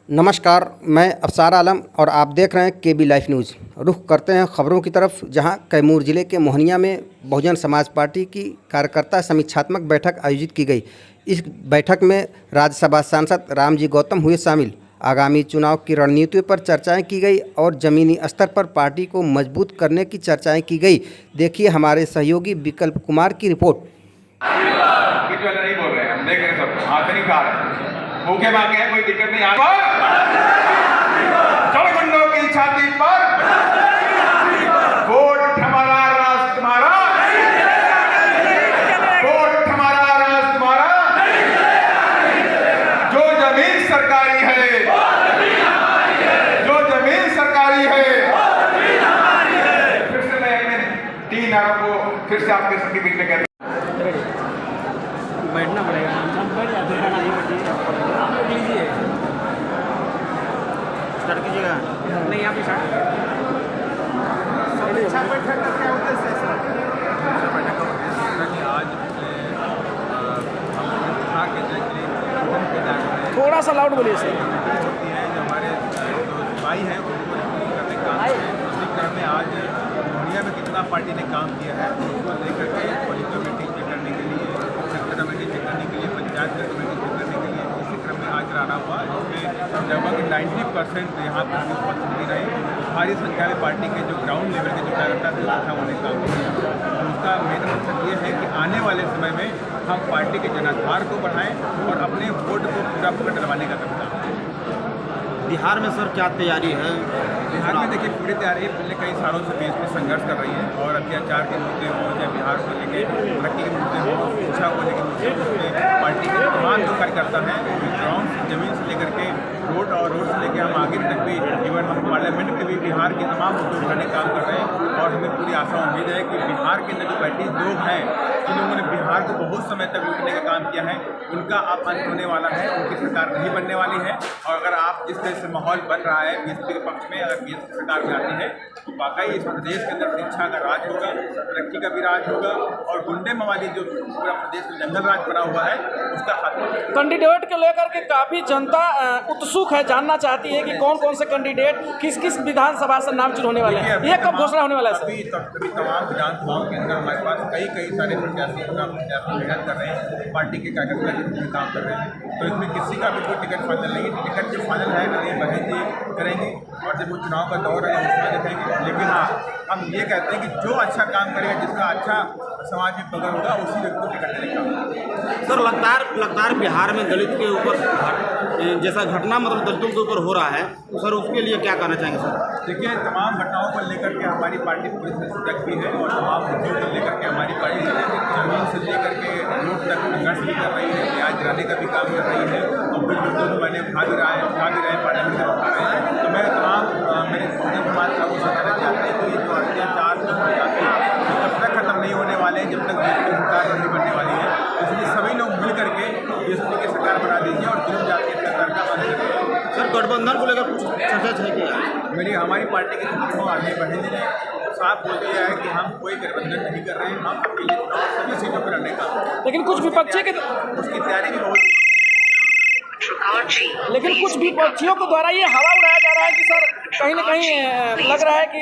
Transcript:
नमस्कार, मैं अफसार आलम और आप देख रहे हैं केबी लाइव न्यूज़। रुख करते हैं खबरों की तरफ, जहां कैमूर जिले के मोहनिया में बहुजन समाज पार्टी की कार्यकर्ता समीक्षात्मक बैठक आयोजित की गई। इस बैठक में राज्यसभा सांसद रामजी गौतम हुए शामिल। आगामी चुनाव की रणनीतियों पर चर्चाएं की गई और ज़मीनी स्तर पर पार्टी को मजबूत करने की चर्चाएँ की गई। देखिए हमारे सहयोगी विकल्प कुमार की रिपोर्ट। नहीं बोल रहे हैं, हम देख रहे हैं सब हाथ नहीं खा रहे, भूखे भागे हैं, कोई दिक्कत नहीं। चौगुंडों की छाती पर वोट हमारा, राष्ट्र तुम्हारा, वोट हमारा, राष्ट्र तुम्हारा। जो जमीन सरकारी है, जो जमीन सरकारी है, फिर से मैं अपने 3 आरोप को फिर से आपके सबके बीच में कहता हूं। बैठना पड़ेगा, हम बैठ जाते हैं, आप लोग लीजिए, स्टार्ट कीजिएगा। नहीं, यहाँ पे स्टार्ट बैठक का क्या उद्देश्य है सर? बैठक का उद्देश्य है कि आज थोड़ा सा लाउड बोलिए सर। होती है जो हमारे जो भाई हैं उनको करने का काम है। इसी क्रम में आज दुनिया में कितना पार्टी ने काम किया है उसको लेकर के पोलिंग कमेटी चेक करने के लिए, सेक्टर कमेटी चेक करने के लिए, पंचायत कमेटी चेक करने के लिए इसी क्रम में आज रहा हुआ, जिसमें लगभग 90% यहाँ पर भी उपस्थिति रहे। भारी संख्या में पार्टी के जो ग्राउंड लेवल के जो कार्यकर्ता थे उन्होंने काम किया। उसका मेन मकसद ये है कि आने वाले समय में हम पार्टी के जनाधार को बढ़ाएं और अपने वोट को पूरा पूरा डलवाने का काम करें। बिहार में सर क्या तैयारी है? बिहार में देखिए पूरी तैयारी है। पिछले कई सालों से बीएसपी संघर्ष कर रही है और अत्याचार के मुद्दे हो या बिहार को लेकर तरक्की के मुद्दे हो, शिक्षा को लेकर मुद्दे हो, उसमें पार्टी के तमाम जो कार्यकर्ता हैं ग्राउंड से जमीन से लेकर के रोड और रोड से लेकर हम आगे तक भी, इवन हम पार्लियामेंट के भी बिहार के तमाम मुद्दों उठाने का काम कर रहे हैं। और हमें पूरी आशा उम्मीद है कि बिहार के अंदर जो पार्टी लोग हैं जिन लोगों ने बिहार को बहुत समय तक लूटने का काम किया है, उनका अब अंत होने वाला है, उनकी सरकार नहीं बनने वाली है। और अगर आप जिस तरह से माहौल बन रहा है बीएसपी के पक्ष में, अगर बीएसपी सरकार में आती है तो वाकई इस प्रदेश के अंदर शिक्षा का राज होगा, तरक्की का भी राज होगा और गुंडे मवाली जो पूरा प्रदेश में जंगल राज बना हुआ है उसका खात्मा। कैंडिडेट को लेकर के काफ़ी जनता उत्सुक है, जानना चाहती है कि कौन कौन से कैंडिडेट किस किस विधानसभा से नामचुन होने वाले हैं, ये कब घोषणा होने वाला है? अभी तमाम विधानसभाओं के अंदर हमारे पास कई सारे प्रत्याशी मेहनत कर रहे हैं, पार्टी के कार्यकर्ता जितने काम कर रहे हैं, तो इसमें किसी का भी कोई टिकट फाइनल नहीं है। टिकट जो फाइनल है नरेंद्र बहन जी करेंगे और जब वो चुनाव का दौर है उसमें देखेंगे। लेकिन हाँ, हम ये कहते हैं कि जो अच्छा काम करेगा, जिसका अच्छा समाज में पकड़ होगा, उसी व्यक्ति को टिकट देने का। सर लगातार बिहार में दलित के ऊपर जैसा घटना मतलब दलितों के ऊपर हो रहा है, तो सर उसके लिए क्या कहना चाहेंगे सर? देखिए, तमाम घटनाओं को लेकर के हमारी पार्टी पूरी तरह से सजग भी है और तमाम मुद्दों को लेकर के हमारी पार्टी जमीन से लेकर के रोड तक संघर्ष भी कर रही है, न्याय दिलाने का भी काम कर रही है और कुछ मुद्दों को मैंने उठा भी रहे हैं, पार्लियामेंट में उठा रहे हैं। तो मैं तमाम मेरे समाज का वो बताना चाहते हैं कि जो अत्याचार जो प्रजाति तब तक खत्म नहीं होने वाले हैं जब तक बीएसपी सरकार नहीं बनने वाली है। इसलिए सभी लोग मिल करके बीएसपी की सरकार बना दीजिए और जुर्म जाति सरकार का बंद करिए। सर गठबंधन को लेकर कुछ चर्चा है क्या? हमारी पार्टी के सुप्रीमो आगे बढ़े ने साफ बोल दिया है कि हम कोई गठबंधन नहीं कर रहे हैं, हम अकेले चुनाव सभी सीटों पर लड़ने का। लेकिन कुछ विपक्षी के उसकी तैयारी भी बहुत, लेकिन कुछ विपक्षियों के द्वारा ये हवा उड़ाया जा रहा है कि सर कहीं ना कहीं लग रहा है कि